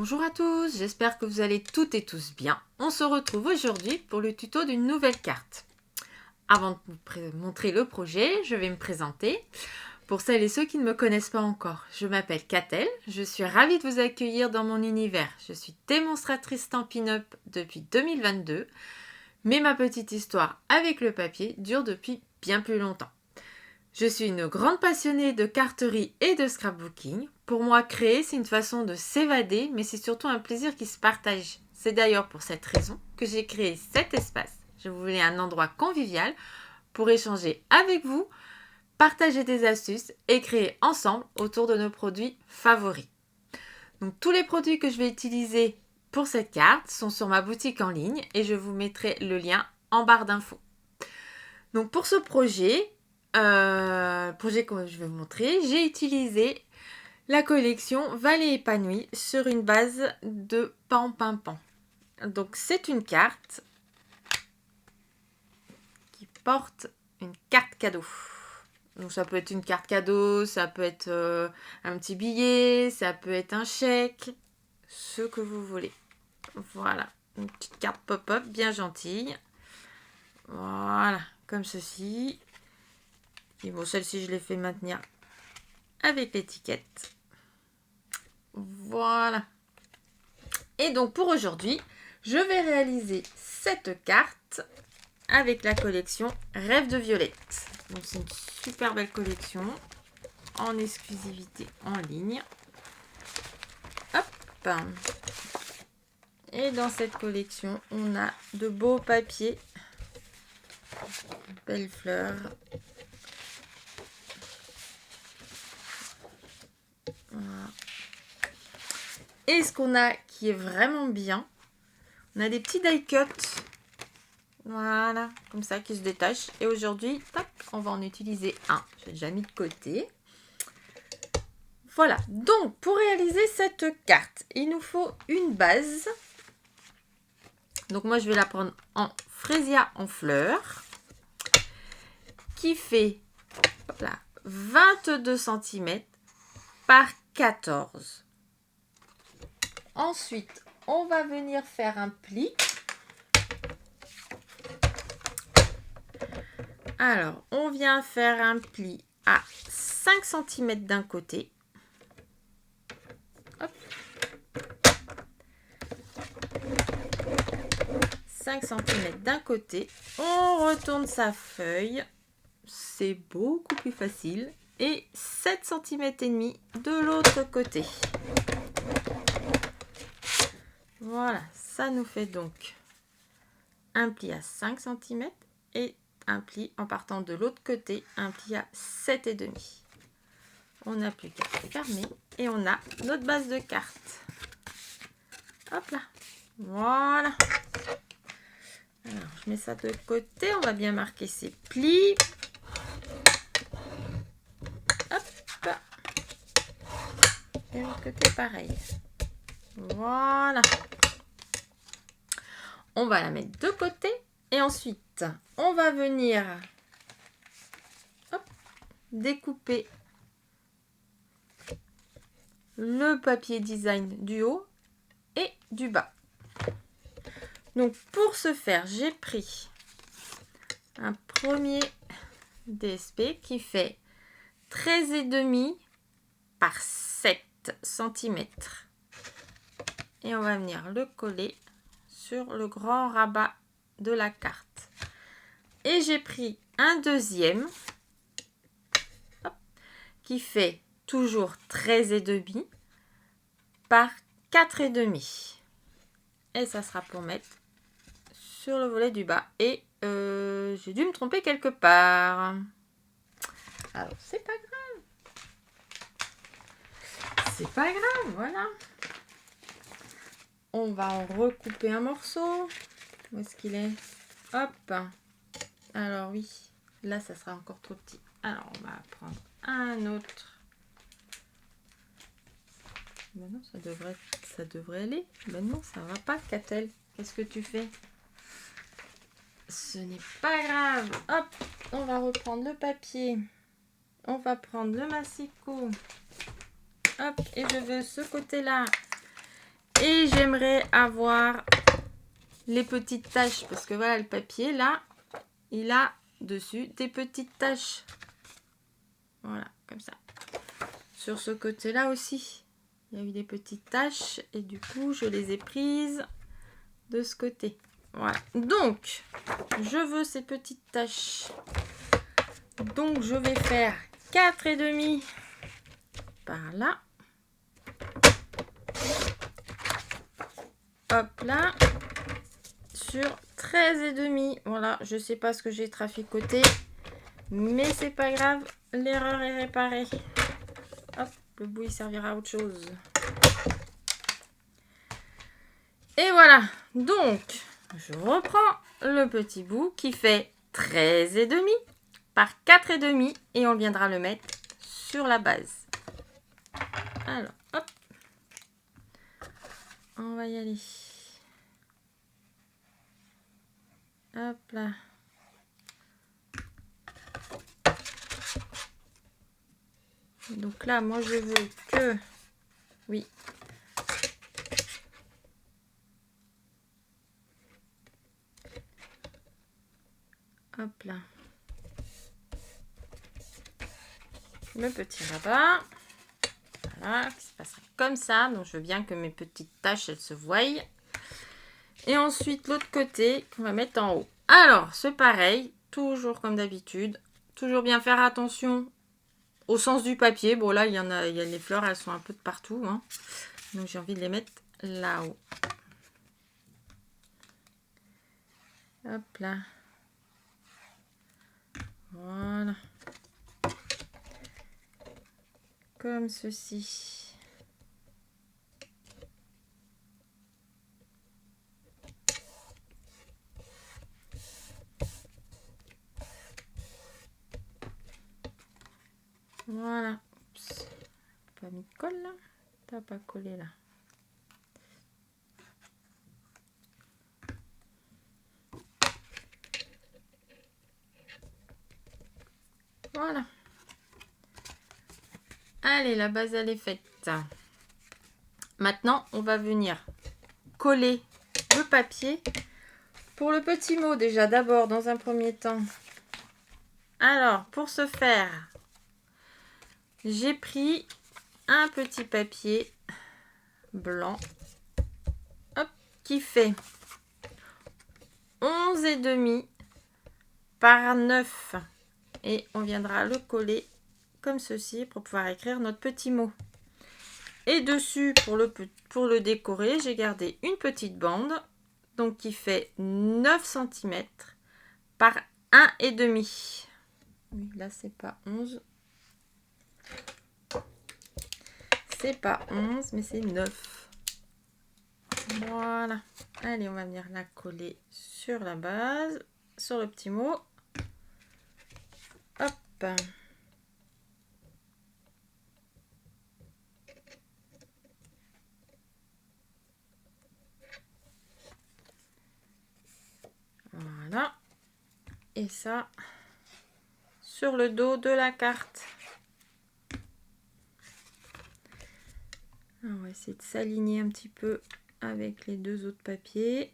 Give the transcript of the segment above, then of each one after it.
Bonjour à tous, j'espère que vous allez toutes et tous bien. On se retrouve aujourd'hui pour le tuto d'une nouvelle carte. Avant de vous montrer le projet, je vais me présenter. Pour celles et ceux qui ne me connaissent pas encore, je m'appelle Catel, je suis ravie de vous accueillir dans mon univers. Je suis démonstratrice Stampin' Up depuis 2022, mais ma petite histoire avec le papier dure depuis bien plus longtemps. Je suis une grande passionnée de carterie et de scrapbooking. Pour moi, créer, c'est une façon de s'évader, mais c'est surtout un plaisir qui se partage. C'est d'ailleurs pour cette raison que j'ai créé cet espace. Je voulais un endroit convivial pour échanger avec vous, partager des astuces et créer ensemble autour de nos produits favoris. Donc, tous les produits que je vais utiliser pour cette carte sont sur ma boutique en ligne et je vous mettrai le lien en barre d'infos. Donc, pour ce projet que je vais vous montrer, j'ai utilisé la collection Vallée épanouie sur une base de Pan-Pin-Pan. Donc c'est une carte qui porte une carte cadeau. Donc ça peut être une carte cadeau, ça peut être un petit billet, ça peut être un chèque, ce que vous voulez. Voilà, une petite carte pop-up bien gentille. Voilà, comme ceci. Et bon, celle-ci, je l'ai fait maintenir avec l'étiquette. Voilà. Et donc, pour aujourd'hui, je vais réaliser cette carte avec la collection Rêve de Violette. Donc, c'est une super belle collection en exclusivité en ligne. Hop. Et dans cette collection, on a de beaux papiers. Belles fleurs. Voilà. Et ce qu'on a qui est vraiment bien, on a des petits die cuts. Voilà, comme ça, qui se détachent. Et aujourd'hui, tac, on va en utiliser un. J'ai déjà mis de côté. Voilà, donc pour réaliser cette carte, il nous faut une base. Donc moi, je vais la prendre en Frésia en fleurs, qui fait là, 22 cm par 14. Ensuite, on va venir faire un pli. Alors, on vient faire un pli à 5 cm d'un côté. Hop. 5 cm d'un côté. On retourne sa feuille. C'est beaucoup plus facile. Et 7 cm et demi de l'autre côté. Voilà, ça nous fait donc un pli à 5 cm et un pli en partant de l'autre côté, un pli à 7,5. On n'a plus qu'à fermer et on a notre base de carte. Hop là, voilà. Alors, je mets ça de côté, on va bien marquer ces plis. Hop. Et l'autre côté, pareil. Voilà. On va la mettre de côté et ensuite, on va venir découper le papier design du haut et du bas. Donc, pour ce faire, j'ai pris un premier DSP qui fait 13,5 par 7 cm. Et on va venir le coller sur le grand rabat de la carte. Et j'ai pris un deuxième qui fait toujours 13,5 par 4,5. Et ça sera pour mettre sur le volet du bas. Et j'ai dû me tromper quelque part. Alors, c'est pas grave. C'est pas grave, voilà. On va en recouper un morceau. Où est-ce qu'il est? Hop. Alors oui, là, ça sera encore trop petit. Alors, on va prendre un autre. Maintenant, ça devrait aller. Maintenant, ça va pas, Catel. Qu'est-ce que tu fais? Ce n'est pas grave. Hop, on va reprendre le papier. On va prendre le massicot. Hop, et je veux ce côté-là. Et j'aimerais avoir les petites taches, parce que voilà, le papier, là, il a dessus des petites taches. Voilà, comme ça. Sur ce côté-là aussi, il y a eu des petites taches, et du coup, je les ai prises de ce côté. Voilà. Donc, je veux ces petites taches. Donc, je vais faire 4,5 par là. Hop là. Sur 13,5. Voilà, je sais pas ce que j'ai traficoté, mais c'est pas grave, l'erreur est réparée. Hop, le bout il servira à autre chose. Et voilà, donc je reprends le petit bout qui fait 13,5 par 4,5 et on viendra le mettre sur la base. Alors, hop, on va y aller. Hop là. Donc là, moi, je veux que... Oui. Hop là. Le petit rabat. Voilà, qui se passera comme ça. Donc, je veux bien que mes petites taches, elles se voient. Et ensuite, l'autre côté, qu'on va mettre en haut. Alors, c'est pareil. Toujours comme d'habitude. Toujours bien faire attention au sens du papier. Bon, là, il y a les fleurs, elles sont un peu de partout. Hein. Donc, j'ai envie de les mettre là-haut. Hop là. Voilà. Comme ceci. Voilà. Oups. Pas mis de colle là. T'as pas collé là. Voilà. Allez, la base elle est faite. Maintenant, on va venir coller le papier pour le petit mot déjà d'abord dans un premier temps. Alors, pour ce faire, j'ai pris un petit papier blanc, hop, qui fait 11,5 par 9 et on viendra le coller comme ceci pour pouvoir écrire notre petit mot. Et dessus, pour le décorer, j'ai gardé une petite bande donc qui fait 9 cm par 1,5. Oui, là c'est pas 11. C'est pas 11, mais c'est 9. Voilà. Allez, on va venir la coller sur la base, sur le petit mot. Hop. Voilà. Et ça, sur le dos de la carte. On va essayer de s'aligner un petit peu avec les deux autres papiers.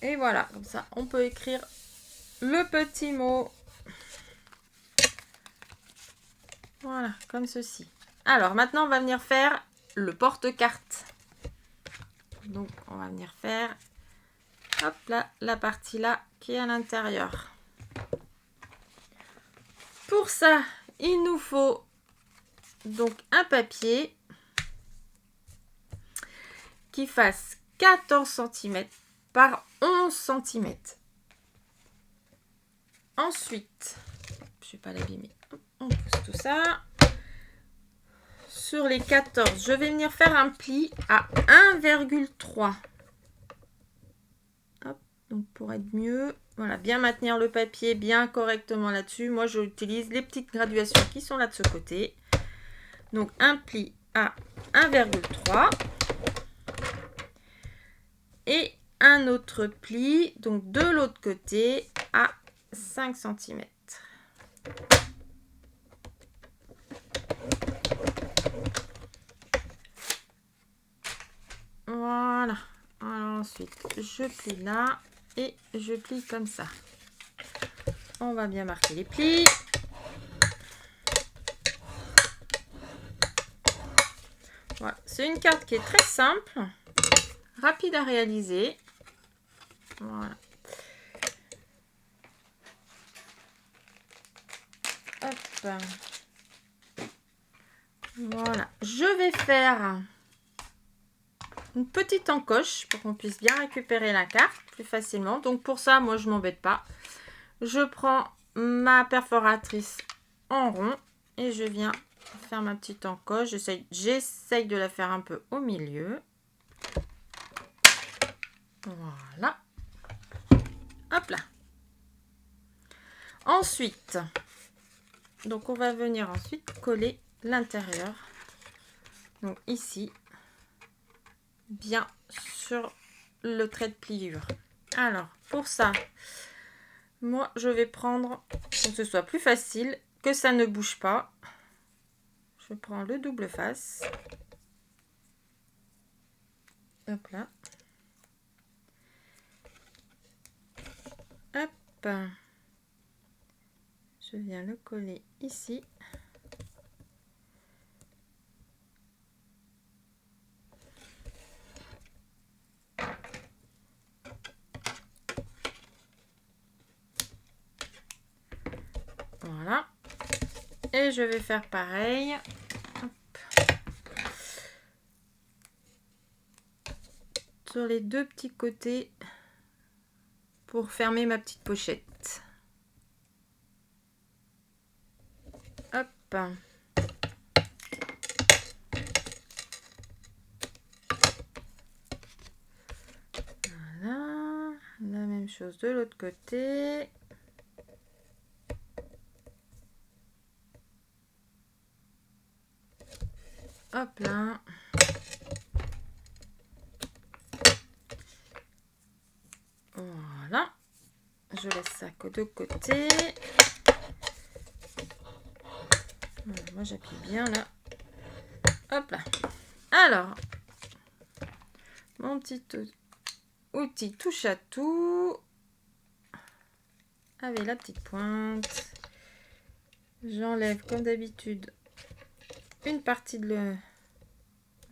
Et voilà, comme ça, on peut écrire le petit mot. Voilà, comme ceci. Alors, maintenant, on va venir faire le porte-carte. Donc, on va venir faire, hop là, la partie là qui est à l'intérieur. Pour ça, il nous faut donc un papier qui fasse 14 cm par 11 cm. Ensuite, je ne vais pas l'abîmer, on pousse tout ça. Sur les 14, je vais venir faire un pli à 1,3. Donc pour être mieux, voilà, bien maintenir le papier bien correctement là-dessus. Moi, j'utilise les petites graduations qui sont là de ce côté. Donc un pli à 1,3 et un autre pli, donc de l'autre côté, à 5 cm. Ensuite, je plie là et je plie comme ça. On va bien marquer les plis. Voilà, c'est une carte qui est très simple, rapide à réaliser. Voilà. Hop. Voilà, je vais faire une petite encoche pour qu'on puisse bien récupérer la carte plus facilement. Donc pour ça, moi je m'embête pas. Je prends ma perforatrice en rond et je viens faire ma petite encoche. J'essaye de la faire un peu au milieu. Voilà. Hop là. Ensuite, donc on va venir ensuite coller l'intérieur. Donc ici, bien sur le trait de pliure. Alors, pour ça, moi, je vais prendre, pour que ce soit plus facile, que ça ne bouge pas. Je prends le double face. Hop là. Hop. Je viens le coller ici. Voilà. Et je vais faire pareil. Hop. Sur les deux petits côtés pour fermer ma petite pochette. Hop. Voilà. La même chose de l'autre côté. Hop là. Voilà. Je laisse ça de côté. Voilà, moi j'appuie bien là. Hop là. Alors, mon petit outil touche à tout. Avec la petite pointe. J'enlève comme d'habitude une partie de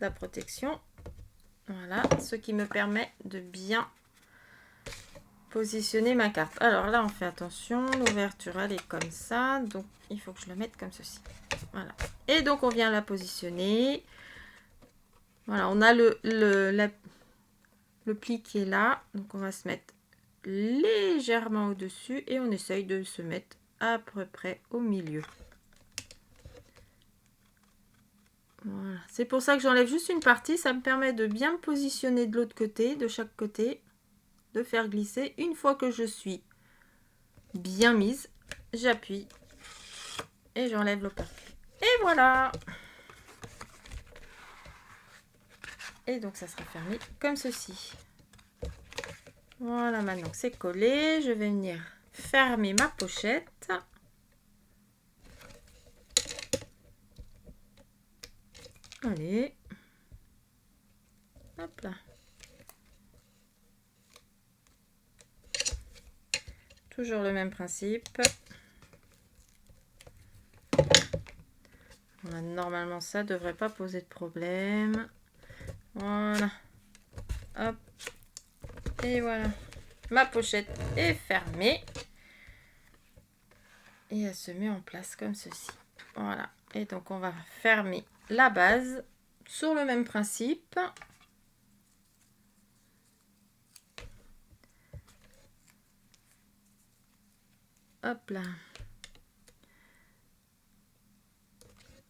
la protection. Voilà, ce qui me permet de bien positionner ma carte. Alors là, on fait attention, l'ouverture elle est comme ça, donc il faut que je la mette comme ceci. Voilà. Et donc on vient la positionner. Voilà, on a le pli qui est là, donc on va se mettre légèrement au-dessus et on essaye de se mettre à peu près au milieu. Voilà. C'est pour ça que j'enlève juste une partie, ça me permet de bien me positionner de l'autre côté, de chaque côté, de faire glisser. Une fois que je suis bien mise, j'appuie et j'enlève l'opercle. Et voilà. Et donc ça sera fermé comme ceci. Voilà, maintenant que c'est collé, je vais venir fermer ma pochette. Allez. Hop là. Toujours le même principe. Voilà, normalement, ça ne devrait pas poser de problème. Voilà. Hop. Et voilà. Ma pochette est fermée. Et elle se met en place comme ceci. Voilà. Et donc, on va fermer la base sur le même principe. Hop là.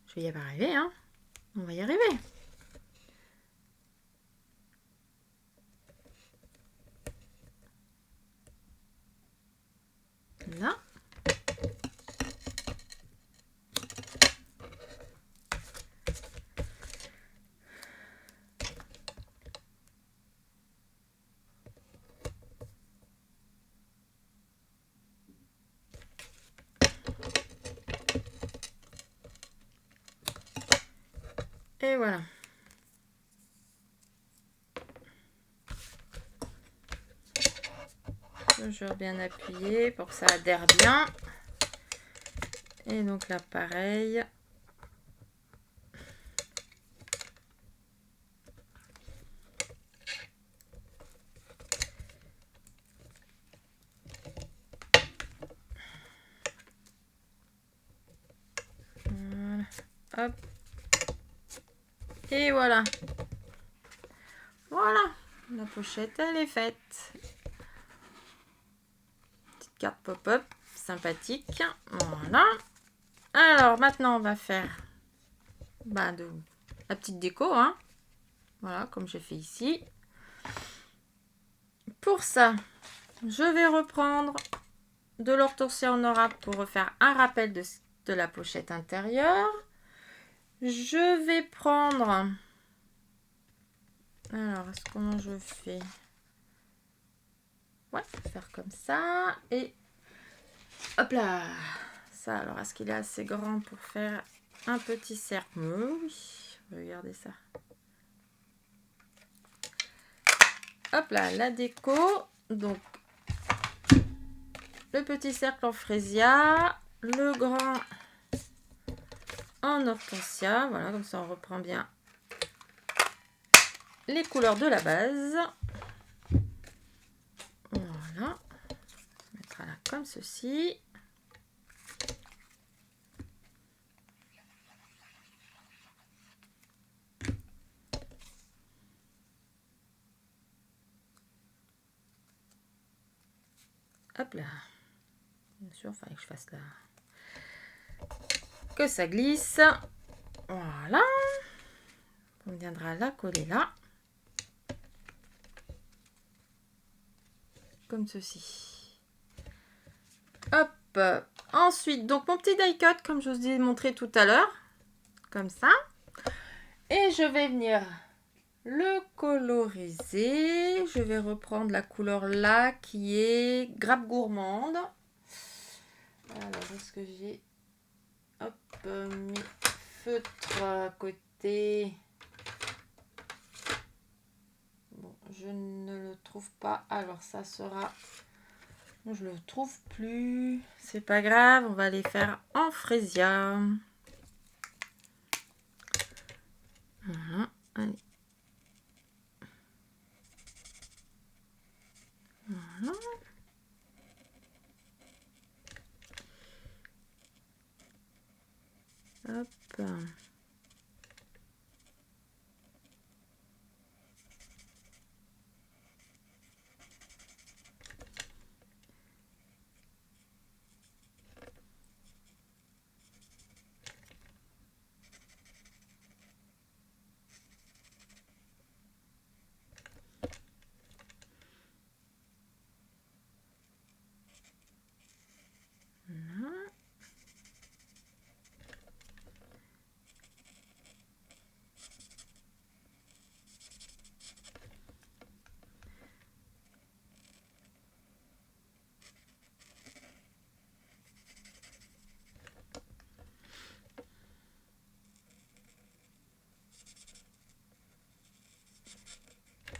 Je vais y arriver, hein. On va y arriver. Là. Et voilà. Toujours bien appuyé pour que ça adhère bien. Et donc là, pareil. Voilà. Hop. Et voilà. Voilà. La pochette, elle est faite. Petite carte pop-up sympathique. Voilà. Alors, maintenant, on va faire de la petite déco. Hein. Voilà, comme j'ai fait ici. Pour ça, je vais reprendre de l'orthossia en aura pour refaire un rappel de la pochette intérieure. Je vais prendre... Alors, comment je fais? Ouais, faire comme ça. Et hop là. Ça, alors, est-ce qu'il est assez grand pour faire un petit cercle? Oui, regardez ça. Hop là, la déco. Donc, le petit cercle en frésia. Le grand en hortensia. Voilà, comme ça, on reprend bien les couleurs de la base. Voilà. On mettra là comme ceci. Hop là. Bien sûr, il fallait que je fasse là. Que ça glisse. Voilà. On viendra la coller là. Comme ceci. Hop. Ensuite, donc mon petit die cut, comme je vous ai montré tout à l'heure. Comme ça. Et je vais venir le coloriser. Je vais reprendre la couleur là qui est grappe gourmande. Alors, est-ce que j'ai mes feutres à côté? Bon, je ne le trouve pas. Alors, ça sera... Je le trouve plus. C'est pas grave, on va les faire en frésia. Voilà, allez. Voilà. Hop.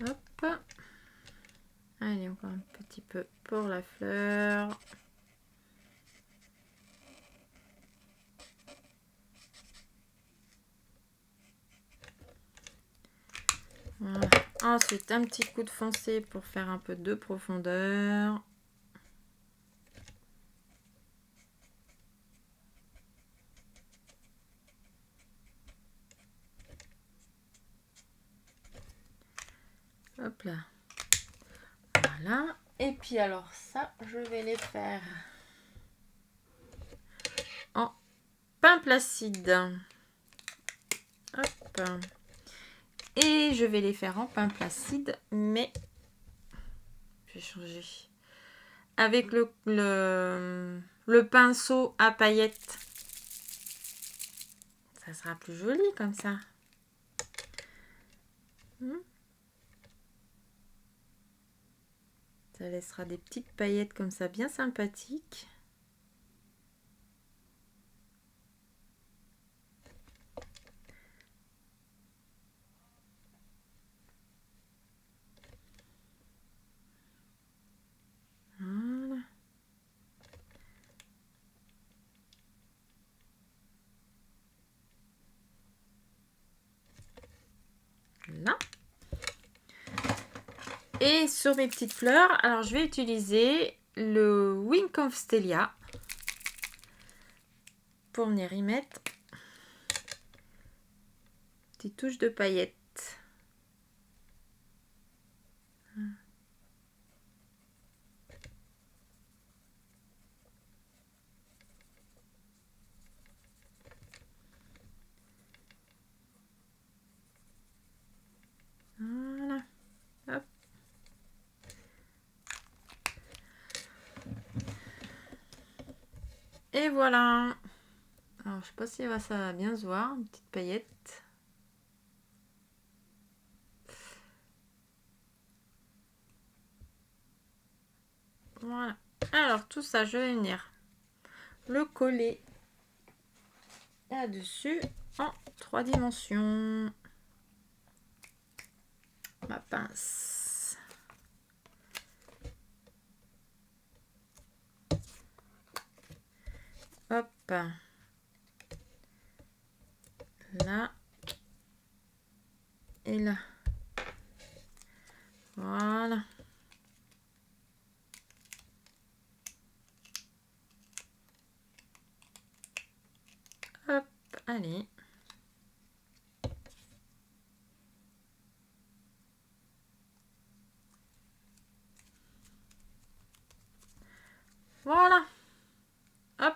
Hop. Allez, encore un petit peu pour la fleur. Voilà. Ensuite, un petit coup de foncé pour faire un peu de profondeur. Hop là. Voilà. Et puis alors ça, je vais les faire en pain placide. Hop. Et je vais les faire en pain placide, mais je vais changer. Avec le pinceau à paillettes. Ça sera plus joli comme ça. Ça laissera des petites paillettes comme ça, bien sympathiques. Voilà. Et sur mes petites fleurs, alors je vais utiliser le Wink of Stelia pour venir y mettre une petite touche de paillettes. Voilà. Hop. Et voilà. Alors, je sais pas si ça va bien se voir, une petite paillette. Voilà. Alors, tout ça, je vais venir le coller là-dessus en 3 dimensions. Ma pince. Hop. Là. Et là. Voilà. Hop, allez. Voilà. Hop.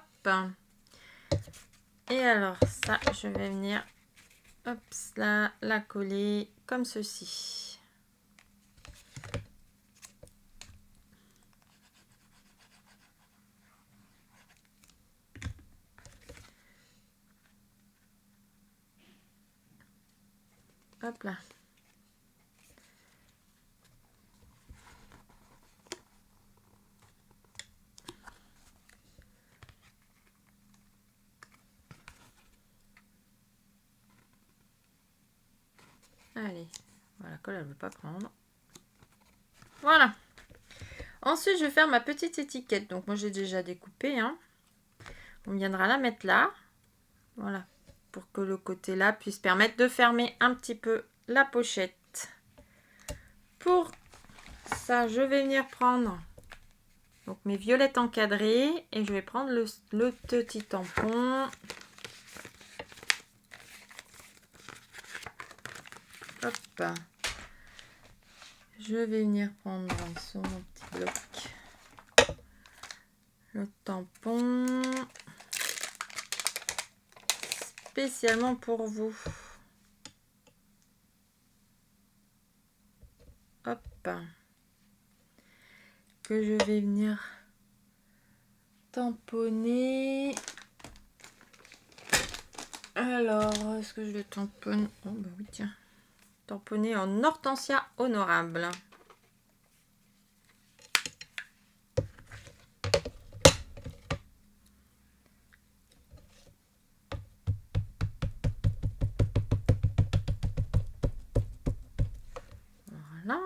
Et alors ça, je vais venir, hop, là, la coller comme ceci. Hop là. Allez, voilà, la colle elle ne veut pas prendre. Voilà. Ensuite, je vais faire ma petite étiquette. Donc moi j'ai déjà découpé, hein. On viendra la mettre là. Voilà. Pour que le côté là puisse permettre de fermer un petit peu la pochette. Pour ça, je vais venir prendre donc mes violettes encadrées et je vais prendre le petit tampon. Hop. Je vais venir prendre sur mon petit bloc le tampon spécialement pour vous. Hop. Que je vais venir tamponner. Alors, est-ce que je le tamponne? Oh bah oui, tiens. Tamponner en hortensia honorable. Voilà.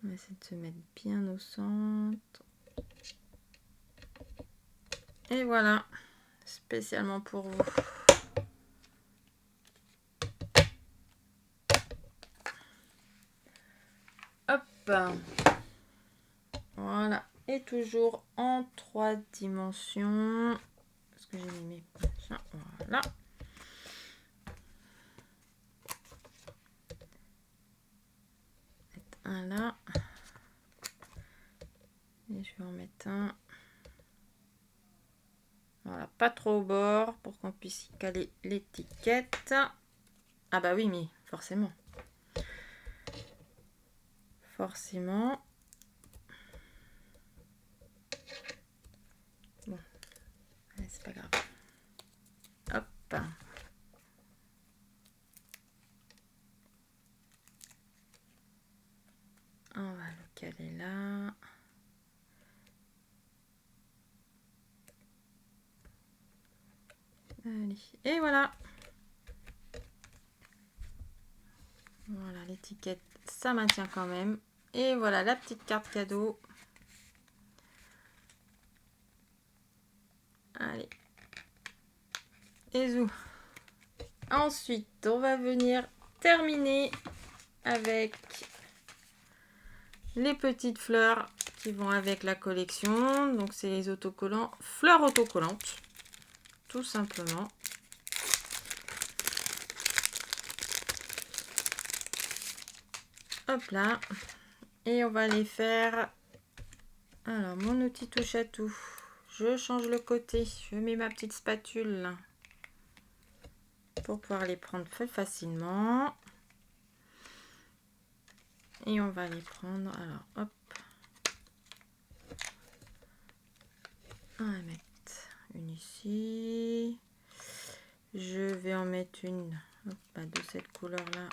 On va essayer de se mettre bien au centre. Et voilà. Spécialement pour vous. Hop. Voilà. Et toujours en 3 dimensions. Parce que j'ai mis mes machins. Voilà. Un là. Et je vais en mettre un. Voilà, pas trop au bord pour qu'on puisse y caler l'étiquette. Ah bah oui, mais forcément. Forcément. Bon, c'est pas grave. Hop. On va le caler là. Allez, et voilà. Voilà, l'étiquette, ça maintient quand même. Et voilà la petite carte cadeau. Allez. Et zou. Ensuite, on va venir terminer avec les petites fleurs qui vont avec la collection. Donc, c'est les autocollants, fleurs autocollantes, tout simplement. Hop là. Et on va les faire. Alors, mon outil touche à tout. Je change le côté. Je mets ma petite spatule pour pouvoir les prendre très facilement. Et on va les prendre. Alors, hop. On va mettre une ici. Je vais en mettre une de cette couleur-là.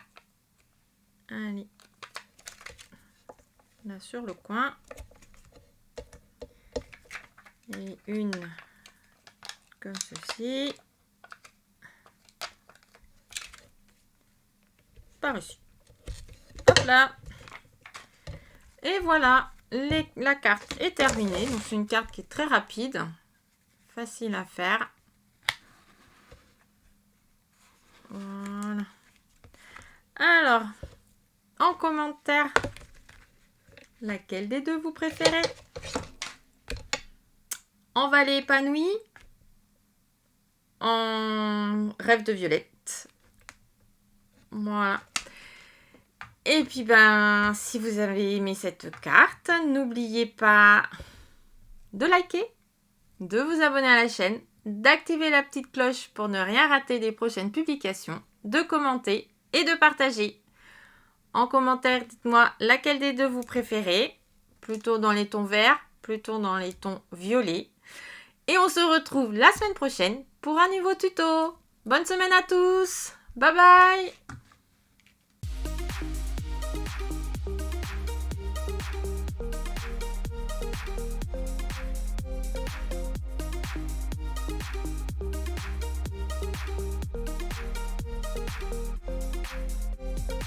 Allez. Là sur le coin. Et une comme ceci. Par ici. Hop là. Et voilà, la carte est terminée. Donc c'est une carte qui est très rapide, facile à faire. Voilà. Alors, en commentaire, laquelle des deux vous préférez? En vallée épanouie, en rêve de violette. Voilà. Et puis, si vous avez aimé cette carte, n'oubliez pas de liker, de vous abonner à la chaîne, d'activer la petite cloche pour ne rien rater des prochaines publications, de commenter et de partager. En commentaire, dites-moi laquelle des deux vous préférez, plutôt dans les tons verts, plutôt dans les tons violets. Et on se retrouve la semaine prochaine pour un nouveau tuto. Bonne semaine à tous. Bye bye.